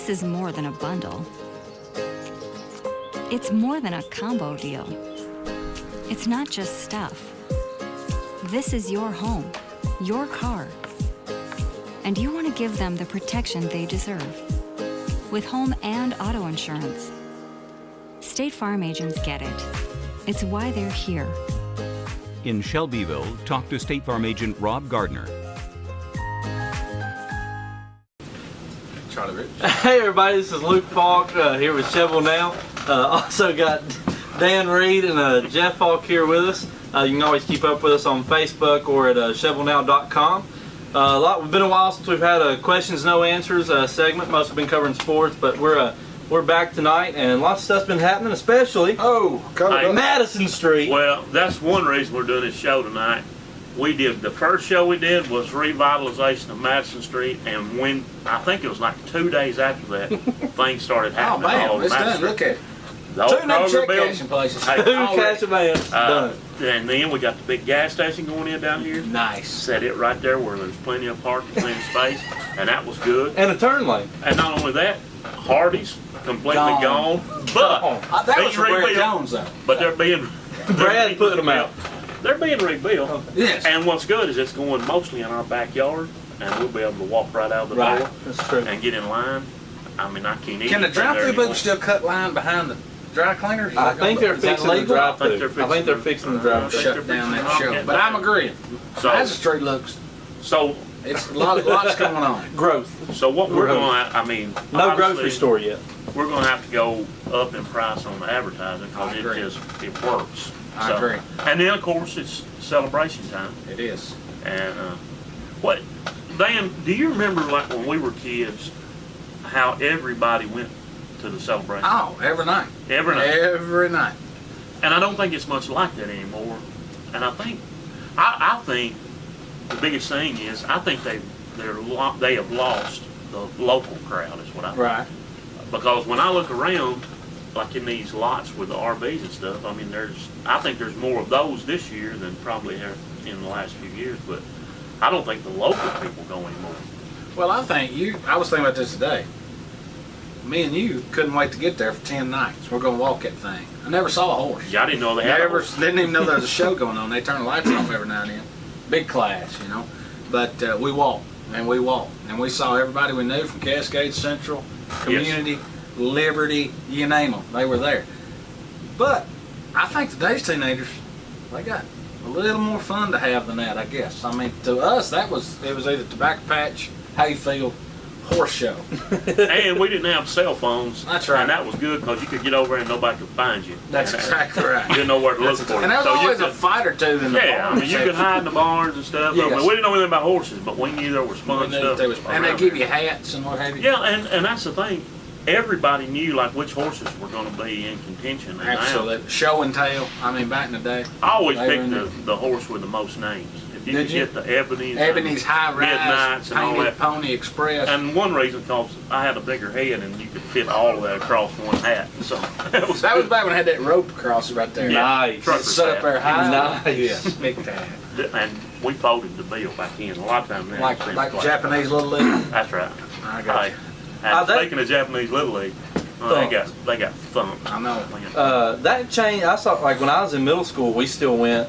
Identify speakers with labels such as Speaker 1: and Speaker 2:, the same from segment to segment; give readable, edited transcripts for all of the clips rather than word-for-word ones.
Speaker 1: this is more than a bundle. It's more than a combo deal. It's not just stuff. This is your home, your car. And you want to give them the protection they deserve. With home and auto insurance. State Farm agents get it. It's why they're here.
Speaker 2: In Shelbyville, talk to State Farm agent Rob Gardner.
Speaker 3: Charlie Rich.
Speaker 4: Hey everybody, this is Luke Faulk here with Shelbyville NOW. Also got Dan Reed and Jeff Faulk here with us. You can always keep up with us on Facebook or at shelbyvillenow.com. It's been a while since we've had a questions no answers segment. Most have been covering sports, but we're back tonight, and lots of stuff's been happening, especially Madison Street.
Speaker 5: Well, that's one reason we're doing this show tonight. The first show we did was revitalization of Madison Street, and when I think it was like 2 days after that, things started happening.
Speaker 3: Oh man,
Speaker 5: all
Speaker 3: it's
Speaker 5: Madison
Speaker 3: done.
Speaker 5: Street.
Speaker 3: Look at it.
Speaker 5: The
Speaker 3: Two new check cashing places.
Speaker 5: Hey,
Speaker 4: Cash a man. Done.
Speaker 5: and then we got the big gas station going in down here.
Speaker 3: Nice.
Speaker 5: Set it right there where there's plenty of parking, plenty of space, and that was good.
Speaker 4: And a turn lane.
Speaker 5: And not only that, Hardee's completely gone. But
Speaker 3: that was
Speaker 5: being
Speaker 3: Brad
Speaker 5: rebuilt.
Speaker 3: Jones though.
Speaker 5: But they're being
Speaker 4: Brad put them out.
Speaker 5: They're being rebuilt.
Speaker 3: Yes.
Speaker 5: And what's good is it's going mostly in our backyard, and we'll be able to walk right out of the door
Speaker 4: That's true.
Speaker 5: and get in line. I mean, I can't eat.
Speaker 3: Can the drive-through people still cut line behind the dry cleaners?
Speaker 4: I think they're fixing the drive-through. I think they're fixing the drive-through.
Speaker 3: Shut down that show. But I'm agreeing. Madison Street looks.
Speaker 5: So
Speaker 3: It's lots going on.
Speaker 4: Growth.
Speaker 5: So what we're going to, I mean,
Speaker 4: No
Speaker 5: honestly,
Speaker 4: grocery store yet.
Speaker 5: We're going to have to go up in price on the advertising because it works.
Speaker 3: I agree.
Speaker 5: And then of course it's celebration time.
Speaker 3: It is.
Speaker 5: And Dan, do you remember like when we were kids, how everybody went to the celebration?
Speaker 3: Oh, every night.
Speaker 5: Every night.
Speaker 3: Every night.
Speaker 5: And I don't think it's much like that anymore. And I think the biggest thing is I think they have lost the local crowd is what I think.
Speaker 3: Right.
Speaker 5: Because when I look around, like in these lots with the RVs and stuff, I mean, I think there's more of those this year than probably in the last few years. But I don't think the local people go anymore.
Speaker 3: Well, I was thinking about this today. Me and you couldn't wait to get there for 10 nights. We're going to walk that thing. I never saw a horse.
Speaker 5: Yeah, I didn't know they had a horse.
Speaker 3: Didn't even know there was a show going on. They turn the lights off every now and then. Big class, you know. But we walked, and we walked. And we saw everybody we knew from Cascade Central, Community, Liberty, you name them. They were there. But I think today's teenagers, they got a little more fun to have than that, I guess. I mean, to us, it was either tobacco patch, hayfield, horse show.
Speaker 5: And we didn't have cell phones.
Speaker 3: That's right.
Speaker 5: And that was good because you could get over there and nobody could find you.
Speaker 3: That's exactly right.
Speaker 5: You didn't know where to look for you.
Speaker 3: And there was always a fight or two in the barn.
Speaker 5: I mean, you could hide in the barns and stuff.
Speaker 3: Yes.
Speaker 5: I mean, we didn't know anything about horses, but we knew there was fun stuff.
Speaker 3: And they give you hats and what have you.
Speaker 5: Yeah, and that's the thing. Everybody knew like which horses were going to be in contention. And
Speaker 3: absolutely. Show and tell. I mean, back in the day.
Speaker 5: I always picked the horse with the most names. If you could get the
Speaker 3: Ebony's High Rise,
Speaker 5: Midnights and all that.
Speaker 3: Pony Express.
Speaker 5: And one reason because I had a bigger head and you could fit all of that across one hat. So
Speaker 3: that was back when I had that rope across it right there.
Speaker 5: Yeah,
Speaker 4: nice.
Speaker 3: Set up there high.
Speaker 4: Nice.
Speaker 3: Yes, big time.
Speaker 5: And we folded the bill back in a lot of times.
Speaker 3: Like Japanese Little League.
Speaker 5: That's right.
Speaker 3: I got you.
Speaker 5: And speaking of Japanese Little League, they got thumped.
Speaker 3: I know.
Speaker 4: That changed. I saw, like when I was in middle school, we still went.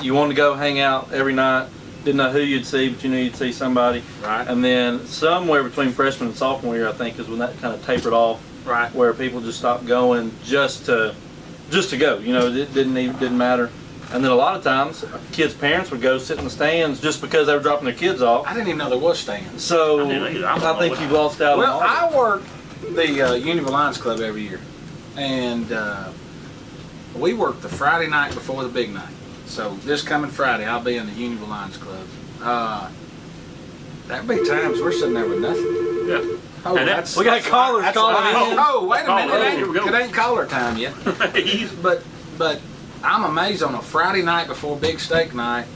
Speaker 4: You wanted to go hang out every night. Didn't know who you'd see, but you knew you'd see somebody.
Speaker 3: Right.
Speaker 4: And then somewhere between freshman and sophomore year, I think, is when that kind of tapered off.
Speaker 3: Right.
Speaker 4: Where people just stopped going just to go. You know, it didn't matter. And then a lot of times, kids' parents would go sit in the stands just because they were dropping their kids off.
Speaker 3: I didn't even know there was stands.
Speaker 4: So I think you've lost out on all
Speaker 3: I work the Unionville Lions Club every year, and we work the Friday night before the big night. So this coming Friday, I'll be in the Unionville Lions Club. There'd be times we're sitting there with nothing.
Speaker 5: Yeah.
Speaker 3: Oh,
Speaker 4: we got callers calling in.
Speaker 3: Oh, wait a minute.
Speaker 5: Here we go.
Speaker 3: It ain't caller time yet. But I'm amazed on a Friday night before big steak night.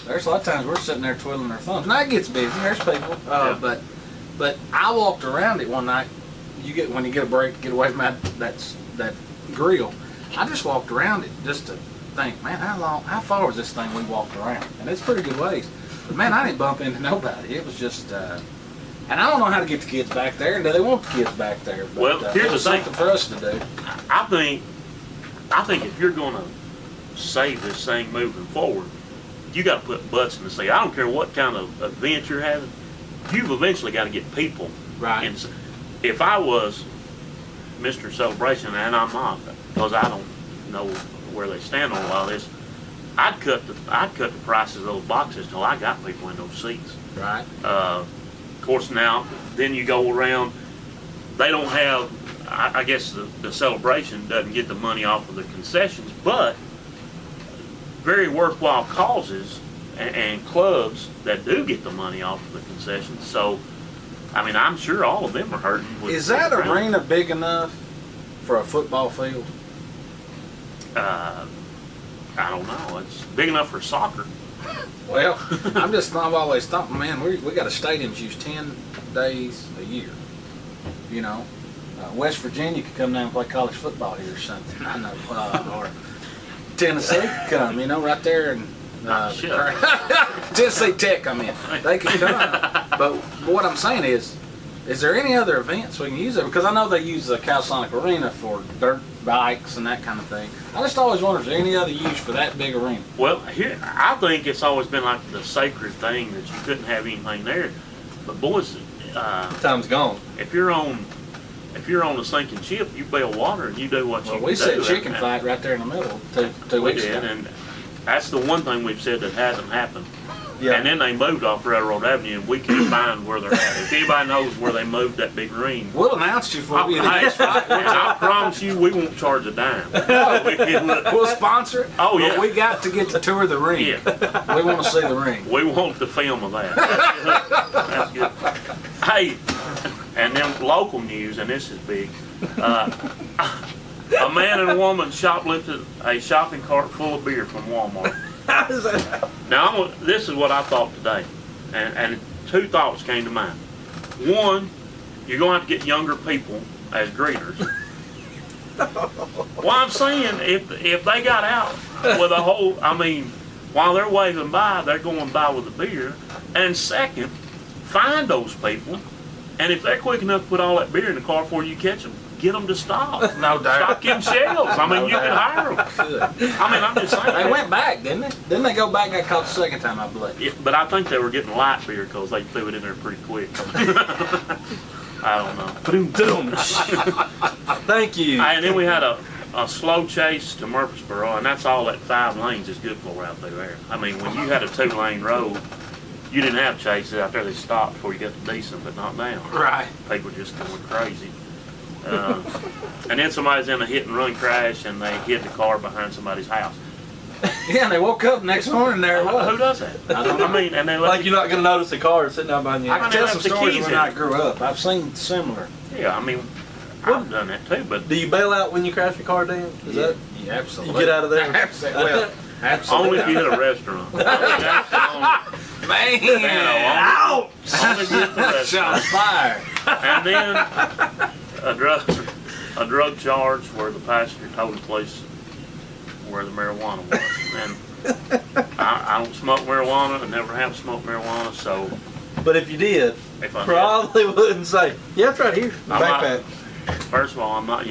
Speaker 3: There's a lot of times we're sitting there twiddling our thumbs. Now it gets busy. There's people. But I walked around it one night. When you get a break to get away from that grill. I just walked around it just to think, man, how far was this thing we walked around? And it's pretty good ways. But man, I didn't bump into nobody. It was just And I don't know how to get the kids back there, and do they want the kids back there? But,
Speaker 5: Well, here's the
Speaker 3: it's
Speaker 5: thing.
Speaker 3: something for us to do.
Speaker 5: I think if you're gonna save this thing moving forward, you got to put butts in the seat. I don't care what kind of event you're having. You've eventually got to get people.
Speaker 3: Right.
Speaker 5: And if I was Mr. Celebration, and I'm not, because I don't know where they stand on a lot of this, I'd cut the prices of those boxes till I got people in those seats.
Speaker 3: Right.
Speaker 5: Of course, now then you go around. They don't have. I guess the celebration doesn't get the money off of the concessions, but very worthwhile causes and clubs that do get the money off of the concessions. So, I mean, I'm sure all of them are hurting.
Speaker 3: Is that arena big enough for a football field?
Speaker 5: I don't know. It's big enough for soccer.
Speaker 3: Well, I've always thought, man, we got a stadiums used 10 days a year. You know, West Virginia could come down and play college football here or something. I know, or Tennessee could come, you know, right there, and Tennessee Tech come in. They could come. But what I'm saying is there any other events we can use it? Because I know they use the Calisonic Arena for dirt bikes and that kind of thing. I just always wonder, is there any other use for that big arena?
Speaker 5: Well, here I think it's always been like the sacred thing that you couldn't have anything there. But boys,
Speaker 4: Time's gone.
Speaker 5: if you're on a sinking ship, you bail water and you do what you
Speaker 3: Well,
Speaker 5: can
Speaker 3: we
Speaker 5: do.
Speaker 3: said chicken fight right there in the middle two
Speaker 5: We
Speaker 3: weeks
Speaker 5: did,
Speaker 3: ago.
Speaker 5: and that's the one thing we've said that hasn't happened.
Speaker 4: Yeah.
Speaker 5: And then they moved off Railroad Avenue, and we can't find where they're at. If anybody knows where they moved that big ring,
Speaker 3: We'll announce you before we get
Speaker 5: I,
Speaker 3: next fight.
Speaker 5: and I promise you, we won't charge a dime.
Speaker 3: We'll sponsor it.
Speaker 5: Oh, yeah.
Speaker 3: But we got to get to tour the ring.
Speaker 5: Yeah,
Speaker 3: We want to see the ring.
Speaker 5: we want the film of that. That's good. Hey, and then local news, and this is big. A man and a woman shoplifted a shopping cart full of beer from Walmart.
Speaker 4: How does that?
Speaker 5: Now, this is what I thought today, and two thoughts came to mind. One, you're going to have to get younger people as greeters. Well, I'm saying if they got out with a whole, while they're waving by, they're going by with a beer. And second, find those people, and if they're quick enough to put all that beer in the car before you catch them, get them to stop.
Speaker 3: No doubt.
Speaker 5: Stop getting shells.
Speaker 3: No
Speaker 5: You can hire them.
Speaker 3: Good.
Speaker 5: I'm just saying.
Speaker 3: They went back, didn't they? Didn't they go back and got caught the second time, I believe?
Speaker 5: Yeah, but I think they were getting light beer because they threw it in there pretty quick. I don't know.
Speaker 4: Thank you.
Speaker 5: And then we had a slow chase to Murfreesboro, and that's all that 5 lanes is good for out there. I mean, when you had a 2-lane road, you didn't have chases out there. They stopped before you got to decent, but not now.
Speaker 3: Right.
Speaker 5: People just going crazy. And then somebody's in a hit and run crash, and they hid the car behind somebody's house.
Speaker 3: Yeah, and they woke up next morning there it
Speaker 5: Who
Speaker 3: was.
Speaker 5: does that?
Speaker 3: I don't know.
Speaker 5: And they let
Speaker 4: Like you're not going to notice a car sitting out behind you.
Speaker 3: I can tell some
Speaker 5: left the
Speaker 3: stories
Speaker 5: keys
Speaker 3: when
Speaker 5: in.
Speaker 3: I grew up. I've seen similar.
Speaker 5: Yeah, I've done that too, but
Speaker 4: Do you bail out when you crash your car, Dan? Is that
Speaker 3: Yeah, absolutely.
Speaker 4: you get out of there?
Speaker 3: Absolutely. Well, absolutely.
Speaker 5: only if you hit a restaurant. That's the only-
Speaker 3: Man,
Speaker 5: Ouch! Only if you hit the restaurant.
Speaker 3: shots fired.
Speaker 5: And then a drug charge where the passenger told the police where the marijuana was. And I don't smoke marijuana. I never have smoked marijuana, so
Speaker 4: But if you did,
Speaker 5: if I
Speaker 4: probably wouldn't say, yeah, it's right here.
Speaker 5: I'm not-
Speaker 4: Backpack.
Speaker 5: first of all, I'm not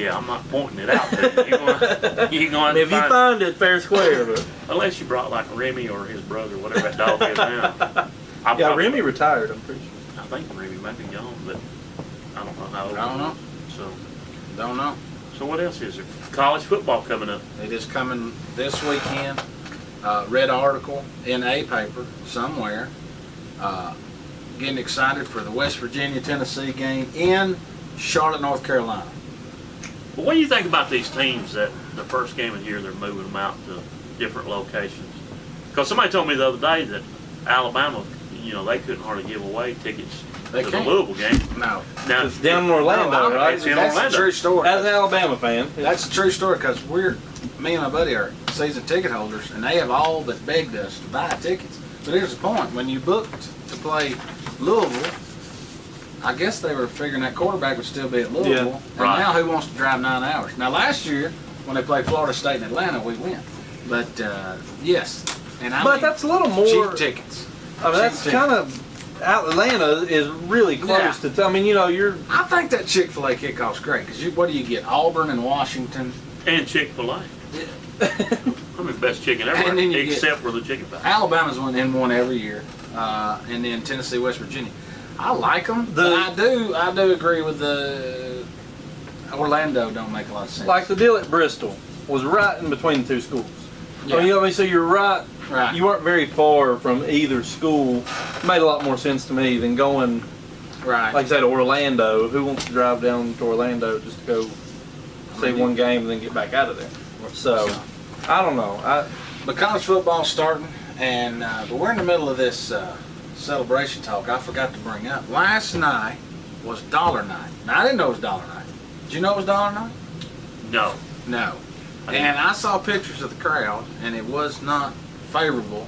Speaker 5: pointing it out to you. You're gonna
Speaker 4: And if you find it fair square, but
Speaker 5: unless you brought like Remy or his brother, whatever that dog is now.
Speaker 4: yeah, Remy retired, I'm pretty sure.
Speaker 5: I think Remy might be gone, but I don't know how old.
Speaker 3: I don't know.
Speaker 5: So
Speaker 3: Don't know.
Speaker 5: what else is there? College football coming up.
Speaker 3: It is coming this weekend. Read article in a paper somewhere. Getting excited for the West Virginia-Tennessee game in Charlotte, North Carolina.
Speaker 5: Well, what do you think about these teams that the first game of the year they're moving them out to different locations? Because somebody told me the other day that Alabama, they couldn't hardly give away tickets
Speaker 3: They
Speaker 5: to
Speaker 3: can't.
Speaker 5: the Louisville game.
Speaker 3: No.
Speaker 5: Now,
Speaker 4: It's down in Orlando,
Speaker 3: No,
Speaker 4: right?
Speaker 5: It's in
Speaker 3: That's
Speaker 5: Orlando.
Speaker 3: a true story.
Speaker 4: As an Alabama fan.
Speaker 3: That's a true story because me and my buddy are season ticket holders, and they have all but begged us to buy tickets. But here's the point: when you booked to play Louisville, I guess they were figuring that quarterback would still be at Louisville.
Speaker 4: Yeah,
Speaker 3: and
Speaker 5: right.
Speaker 3: now who wants to drive 9 hours? Now last year when they played Florida State and Atlanta, we went. But yes, and I
Speaker 4: But
Speaker 3: mean,
Speaker 4: that's a little more.
Speaker 3: cheap tickets.
Speaker 4: I mean, that's
Speaker 3: cheap
Speaker 4: kind of Atlanta is really close to. I mean, you know, you're.
Speaker 3: I think that Chick-fil-A kickoff's great because what do you get? Auburn and Washington.
Speaker 5: And Chick-fil-A. I mean, best chicken ever,
Speaker 3: And then you
Speaker 5: except for the chicken pie.
Speaker 3: Alabama's one every year, and then Tennessee, West Virginia. I like them, but I do agree with the Orlando. Don't make a lot of sense.
Speaker 4: Like the deal at Bristol was right in between the two schools.
Speaker 3: Yeah.
Speaker 4: I mean, you know what I mean? So you're right.
Speaker 3: Right.
Speaker 4: You weren't very far from either school. It made a lot more sense to me than going,
Speaker 3: Right.
Speaker 4: like I said, to Orlando. Who wants to drive down to Orlando just to go see one game and then get back out of there? So, I don't know.
Speaker 3: But college football's starting, and but we're in the middle of this celebration talk. I forgot to bring up. Last night was Dollar Night. Now, I didn't know it was Dollar Night. Did you know it was Dollar Night?
Speaker 5: No.
Speaker 3: No. And I saw pictures of the crowd, and it was not favorable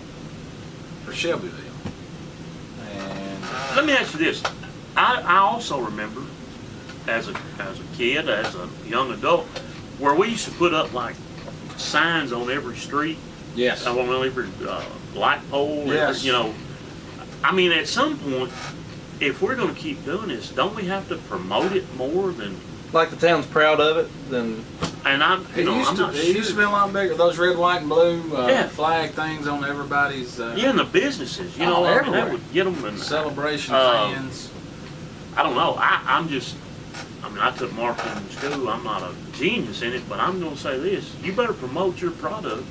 Speaker 3: for Shelbyville. And
Speaker 5: Let me ask you this. I also remember as a kid, as a young adult, where we used to put up like signs on every street,
Speaker 3: yes,
Speaker 5: on every light pole,
Speaker 3: Yes.
Speaker 5: you know. I mean, at some point, if we're going to keep doing this, don't we have to promote it more than?
Speaker 4: Like the town's proud of it, then
Speaker 5: And I'm, you know, I'm not
Speaker 3: it used to be a lot bigger. Those red, white, and blue
Speaker 5: Yeah.
Speaker 3: flag things on everybody's
Speaker 5: yeah, and the businesses, you
Speaker 3: Oh,
Speaker 5: know, I mean,
Speaker 3: everywhere.
Speaker 5: that would get them and
Speaker 3: celebration fans.
Speaker 5: I don't know. I'm just. I mean, I took marketing in school. I'm not a genius in it, but I'm going to say this: you better promote your product.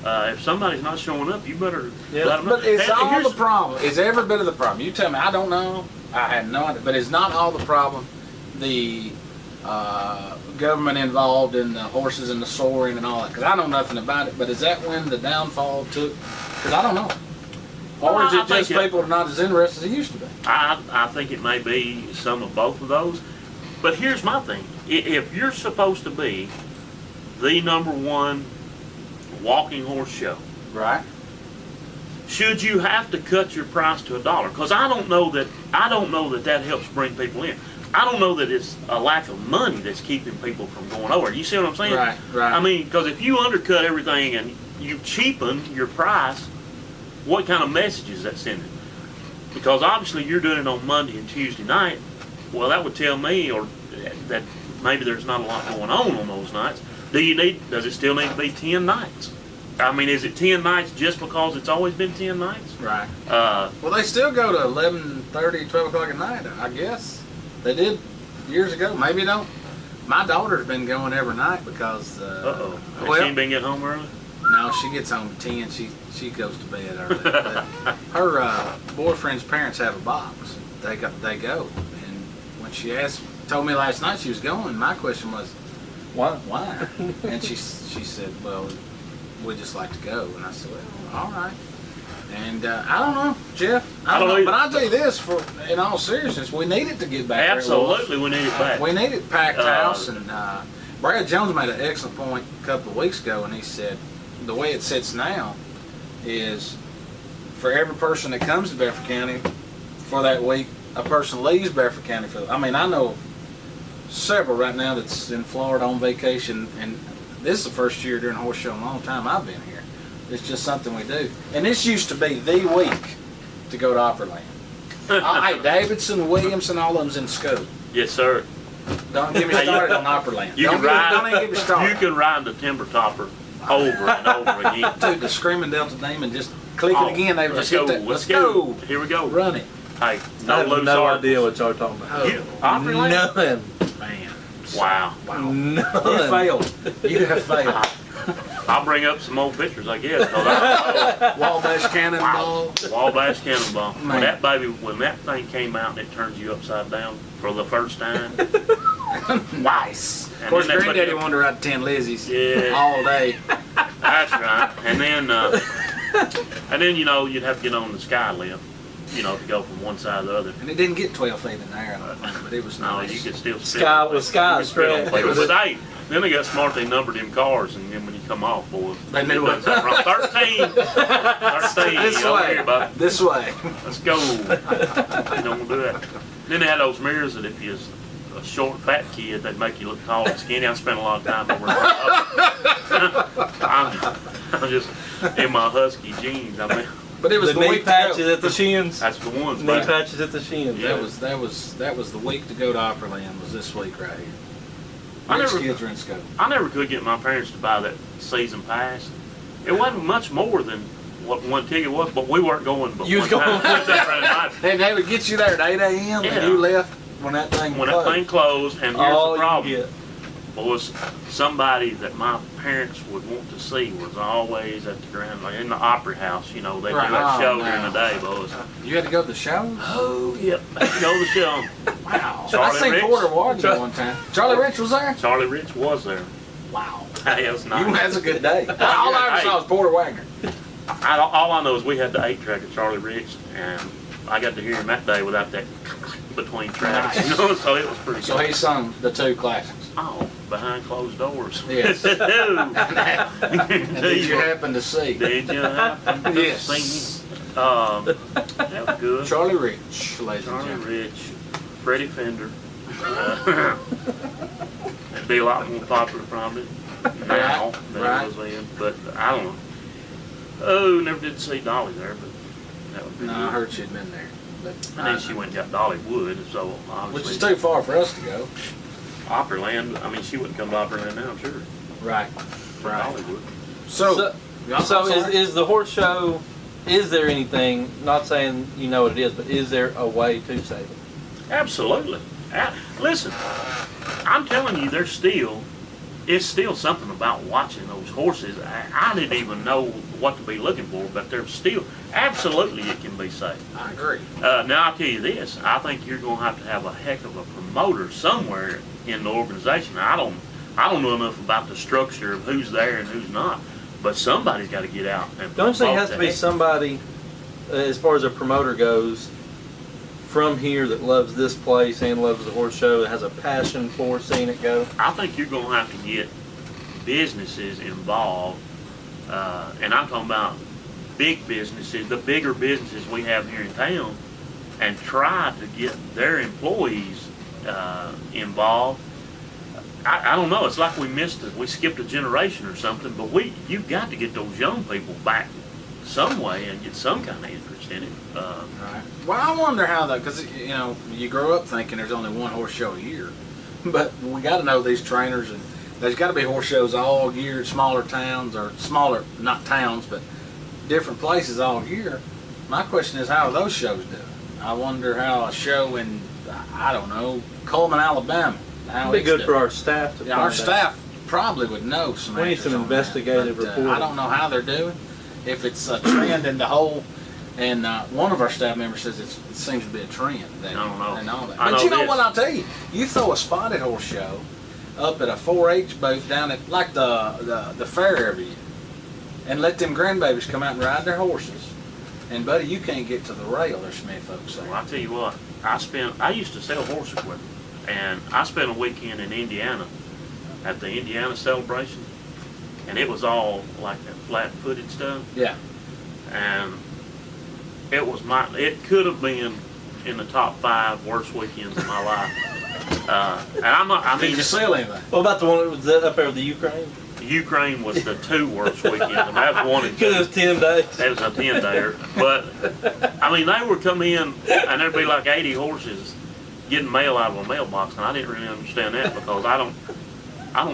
Speaker 5: If somebody's not showing up, you better let them know.
Speaker 3: But it's
Speaker 5: And
Speaker 3: all
Speaker 5: here's-
Speaker 3: the problem. It's every bit of the problem. You tell me, I don't know. I had no idea. But it's not all the problem. The government involved in the horses and the soaring and all that. Because I know nothing about it. But is that when the downfall took? Because I don't know. Or
Speaker 5: Well,
Speaker 3: is
Speaker 5: I
Speaker 3: it just
Speaker 5: think
Speaker 3: people are not as interested as it used to be?
Speaker 5: I think it may be some of both of those. But here's my thing: if you're supposed to be the #1 walking horse show,
Speaker 3: Right.
Speaker 5: should you have to cut your price to $1? Because I don't know that helps bring people in. I don't know that it's a lack of money that's keeping people from going over. You see what I'm saying?
Speaker 3: Right, right.
Speaker 5: I mean, because if you undercut everything and you cheapen your price, what kind of message is that sending? Because obviously you're doing it on Monday and Tuesday night. Well, that would tell me, or that maybe there's not a lot going on those nights. Does it still need to be 10 nights? I mean, is it 10 nights just because it's always been 10 nights?
Speaker 3: Right.
Speaker 5: Uh,
Speaker 3: Well, they still go to 11:30, 12 o'clock at night, I guess. They did years ago. Maybe don't. My daughter's been going every night because...
Speaker 5: uh-oh. Has
Speaker 3: well,
Speaker 5: she been getting home early?
Speaker 3: no, she gets home at 10. She goes to bed early. But her boyfriend's parents have a box. They go. And when she told me last night she was going, my question was,
Speaker 4: why?
Speaker 3: why? And she said, well, we just like to go. And I said, well, all right. And I don't know, Jeff. I don't know.
Speaker 5: either.
Speaker 3: But I'll tell you this, in all seriousness, we need it to get back where it was.
Speaker 5: Absolutely, we need it back.
Speaker 3: We need it packed house. And Brad Jones made an excellent point a couple of weeks ago, and he said the way it sits now is for every person that comes to Bedford County for that week, a person leaves Bedford County for. I mean, I know of several right now that's in Florida on vacation, and this is the first year during horse show in a long time I've been here. It's just something we do. And this used to be the week to go to Opryland. Hey, Davidson, Williamson, all of them's in school.
Speaker 5: Yes, sir.
Speaker 3: Don't get me started on Opryland.
Speaker 5: You
Speaker 3: Don't even get me
Speaker 5: you
Speaker 3: started.
Speaker 5: can ride the timber topper over and over again.
Speaker 3: Dude, the screaming Delta Demon, just click it again. They
Speaker 5: Let's
Speaker 3: just
Speaker 5: go.
Speaker 3: hit that.
Speaker 5: Let's go. Here we go.
Speaker 3: Run it.
Speaker 5: Hey,
Speaker 4: I
Speaker 5: no
Speaker 4: have
Speaker 5: loose
Speaker 4: no
Speaker 5: articles.
Speaker 4: idea what y'all are talking about.
Speaker 5: You, Opryland?
Speaker 4: Nothing.
Speaker 3: Man.
Speaker 5: Wow.
Speaker 3: Wow.
Speaker 4: Nothing.
Speaker 3: You failed. You have failed.
Speaker 5: I'll bring up some old pictures, I guess. 'Cause I
Speaker 3: Wabash Cannonball.
Speaker 5: don't know. Wabash Cannonball.
Speaker 3: Man.
Speaker 5: When that thing came out and it turns you upside down for the first time.
Speaker 3: Nice.
Speaker 5: And
Speaker 3: Of course,
Speaker 5: then that's
Speaker 3: Granddaddy
Speaker 5: what-
Speaker 3: wanted to ride 10 Lizzies
Speaker 5: Yeah.
Speaker 3: all day.
Speaker 5: That's right. And then you know, you'd have to get on the sky lift, you know, to go from one side to the other.
Speaker 3: And it didn't get 12 feet in the air, I don't think, but it was
Speaker 5: No,
Speaker 3: nice.
Speaker 5: you could still spit
Speaker 4: Sky
Speaker 5: on
Speaker 4: was
Speaker 5: it.
Speaker 4: sky
Speaker 5: You could spit on
Speaker 4: straight.
Speaker 5: it. But hey, then they got smart, they numbered them cars, and then when you come off, boy,
Speaker 3: They knew
Speaker 5: done
Speaker 3: it.
Speaker 5: something wrong. 13. 13.
Speaker 3: This
Speaker 5: over
Speaker 3: way.
Speaker 5: here, buddy.
Speaker 3: This way.
Speaker 5: Let's go. You don't want to do that. Then they had those mirrors that if you're a short, fat kid, they'd make you look tall and skinny. I spent a lot of time over there. I'm just in my husky jeans. I mean,
Speaker 3: But it was the
Speaker 4: knee
Speaker 3: week to
Speaker 4: patches
Speaker 3: go.
Speaker 4: at the shins.
Speaker 5: That's the ones.
Speaker 4: Knee
Speaker 5: man.
Speaker 4: patches at the shins.
Speaker 5: Yeah.
Speaker 3: That was the week to go to Opryland. Was this week right here.
Speaker 5: I
Speaker 3: Rich
Speaker 5: never-
Speaker 3: kids are in school.
Speaker 5: I never could get my parents to buy that season pass. It wasn't much more than what one ticket was, but we weren't going. But
Speaker 4: You was
Speaker 5: one
Speaker 4: going-
Speaker 5: time. Friday night.
Speaker 3: And they would get you there at 8 a.m.
Speaker 5: Yeah.
Speaker 3: and you left when that thing
Speaker 5: When
Speaker 3: closed.
Speaker 5: that thing closed, and here's
Speaker 4: All
Speaker 5: the
Speaker 4: you
Speaker 5: problem.
Speaker 4: get.
Speaker 5: Was somebody that my parents would want to see was always at the Grand, like in the Opry House. You know, they do
Speaker 3: Right.
Speaker 5: that show
Speaker 3: Oh,
Speaker 5: during
Speaker 3: no.
Speaker 5: the day, boys.
Speaker 3: You had to go to the shows?
Speaker 5: Oh, yep. Go to the show.
Speaker 3: Wow.
Speaker 5: Charlie
Speaker 3: I seen
Speaker 5: Rich.
Speaker 3: Porter Wagner one time. Charlie Rich was there?
Speaker 5: Charlie Rich was there.
Speaker 3: Wow.
Speaker 5: Hey, it was nice.
Speaker 3: That's a good day. All I ever saw was Porter Wagner.
Speaker 5: All I know is we had the 8-track of Charlie Rich, and I got to hear him that day without that between tracks.
Speaker 3: Nice.
Speaker 5: You know, so it was pretty
Speaker 3: So
Speaker 5: good.
Speaker 3: he sung the 2 classics.
Speaker 5: Oh, behind closed doors.
Speaker 3: Yes. And did you happen to see?
Speaker 5: Did you happen to
Speaker 3: Yes.
Speaker 5: see? That was good.
Speaker 3: Charlie Rich, ladies and
Speaker 5: Charlie
Speaker 3: gentlemen.
Speaker 5: Rich, Freddie Fender. It'd be a lot more popular probably now than
Speaker 3: Right.
Speaker 5: it was then, but I don't know. Oh, never did see Dolly there, but that would be
Speaker 3: No, I
Speaker 5: good.
Speaker 3: heard she'd been there. But
Speaker 5: And then she went and got Dolly Wood, so
Speaker 3: which
Speaker 5: obviously.
Speaker 3: is too far for us to go.
Speaker 5: Opryland, I mean, she wouldn't come to Opryland now, I'm sure.
Speaker 3: Right.
Speaker 5: Dolly would.
Speaker 3: So
Speaker 4: So is the horse show, is there anything, not saying you know what it is, but is there a way to save it?
Speaker 5: Absolutely. Listen, I'm telling you, it's still something about watching those horses. I didn't even know what to be looking for, but there's still, absolutely it can be saved.
Speaker 3: I agree.
Speaker 5: Now I'll tell you this, I think you're going to have a heck of a promoter somewhere in the organization. I don't know enough about the structure of who's there and who's not, but somebody's got to get out and
Speaker 4: Don't you think it
Speaker 5: promote
Speaker 4: has to
Speaker 5: the
Speaker 4: be
Speaker 5: heck-
Speaker 4: somebody, as far as a promoter goes, from here that loves this place and loves the horse show, that has a passion for seeing it go?
Speaker 5: I think you're going to have to get businesses involved, and I'm talking about big businesses, the bigger businesses we have here in town, and try to get their employees involved. I don't know. It's like we skipped a generation or something. But you've got to get those young people back some way and get some kind of interest in it.
Speaker 3: Right. Well, I wonder how though, because you grow up thinking there's only one horse show a year, but we got to know these trainers, and there's got to be horse shows all year in smaller towns or smaller, not towns, but different places all year. My question is, how are those shows doing? I wonder how a show in, I don't know, Coleman, Alabama, how
Speaker 4: It'd be
Speaker 3: it's
Speaker 4: good
Speaker 3: doing.
Speaker 4: for our staff to
Speaker 3: Yeah,
Speaker 4: find
Speaker 3: our
Speaker 4: out.
Speaker 3: staff probably would know some.
Speaker 4: We need
Speaker 3: answers
Speaker 4: some
Speaker 3: on that,
Speaker 4: investigative
Speaker 3: but,
Speaker 4: reporting.
Speaker 3: I don't know how they're doing. If it's a trend in the whole, and one of our staff members says it seems to be a trend. That,
Speaker 5: I don't know.
Speaker 3: And all that.
Speaker 5: I
Speaker 3: But
Speaker 5: know
Speaker 3: you know
Speaker 5: this.
Speaker 3: what? I'll tell you. You throw a spotted horse show up at a 4-H booth down at like the fair every year, and let them grandbabies come out and ride their horses. And buddy, you can't get to the rail. There's Smith folks there.
Speaker 5: Well, I tell you what, I used to sell horse equipment, and I spent a weekend in Indiana at the Indiana celebration, and it was all like that flat-footed stuff,
Speaker 3: Yeah.
Speaker 5: and it could have been in the top 5 worst weekends of my life. And I'm not, I
Speaker 3: Did
Speaker 5: mean,
Speaker 3: you sell anything?
Speaker 4: What about the one that was up there with the Ukraine?
Speaker 5: Ukraine was the 2 worst weekends, and that was 1 and 2.
Speaker 4: Because it was 10 days.
Speaker 5: That was a 10-dayer. But, I mean, they would come in, and there'd be like 80 horses getting mail out of a mailbox, and I didn't really understand that because I don't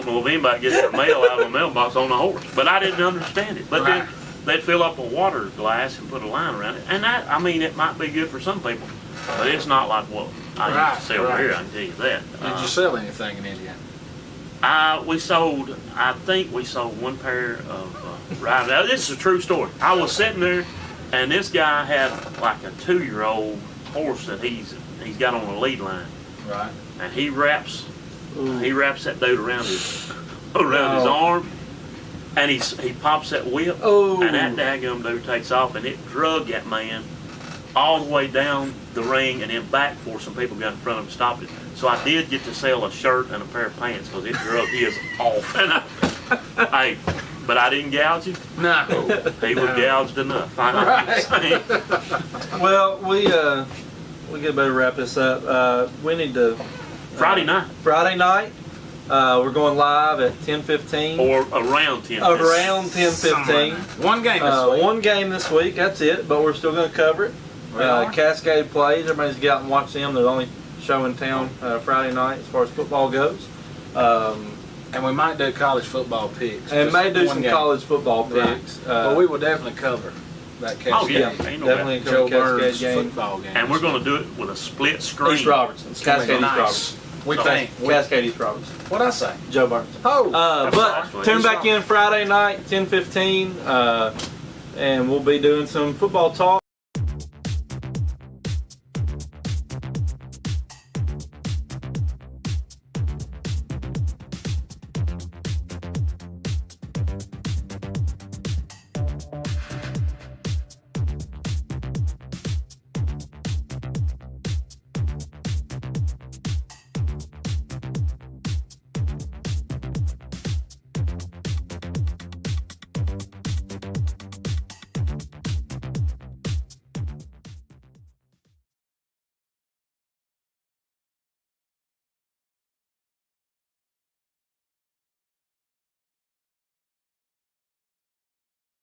Speaker 5: know if anybody gets their mail out of a mailbox on a horse. But I didn't understand it. But then they'd fill up a water glass and put a line around it. And that, I mean, it might be good for some people, but it's not like what I used to sell over here, I can tell you that.
Speaker 3: Did you sell anything in Indiana?
Speaker 5: I think we sold 1 pair of riders. Now, this is a true story. I was sitting there, and this guy had like a 2-year-old horse that he's got on a lead line,
Speaker 3: Right.
Speaker 5: and he wraps that dude around his arm, and he pops that whip, and that daggum dude takes off, and it drug that man all the way down the ring and then back before some people got in front of him and stopped it. So I did get to sell a shirt and a pair of pants because it drug his off. And but I didn't gouge him.
Speaker 3: No.
Speaker 5: He was gouged enough. I know what I'm saying.
Speaker 4: Well, we better wrap this up. We need to
Speaker 5: Friday night.
Speaker 4: Friday night. We're going live at 10:15.
Speaker 5: Or around 10.
Speaker 4: Around 10:15.
Speaker 3: One game this week.
Speaker 4: One game this week. That's it. But we're still going to cover it.
Speaker 3: We are.
Speaker 4: Cascade plays. Everybody's get out and watch them. They're the only show in town Friday night as far as football goes.
Speaker 3: And we might do college football picks.
Speaker 4: And
Speaker 3: Just
Speaker 4: may do
Speaker 3: one
Speaker 4: some
Speaker 3: game.
Speaker 4: college football
Speaker 3: Right.
Speaker 4: picks.
Speaker 3: But we will definitely cover that Cascade.
Speaker 5: Oh, yeah. Ain't no
Speaker 4: Definitely
Speaker 5: doubt.
Speaker 3: Joe
Speaker 4: cover
Speaker 3: Burns
Speaker 4: Cascade game.
Speaker 3: football game.
Speaker 5: And we're going to do it with a split screen.
Speaker 4: East Robertson.
Speaker 3: It's gonna be
Speaker 4: Cascade East
Speaker 3: nice.
Speaker 4: Robertson.
Speaker 3: We think.
Speaker 4: Cascade East Robertson.
Speaker 3: What'd I say?
Speaker 4: Joe Burns.
Speaker 3: Oh.
Speaker 4: But
Speaker 5: nice.
Speaker 4: tune back in Friday night, 10:15, and we'll be doing some football talk.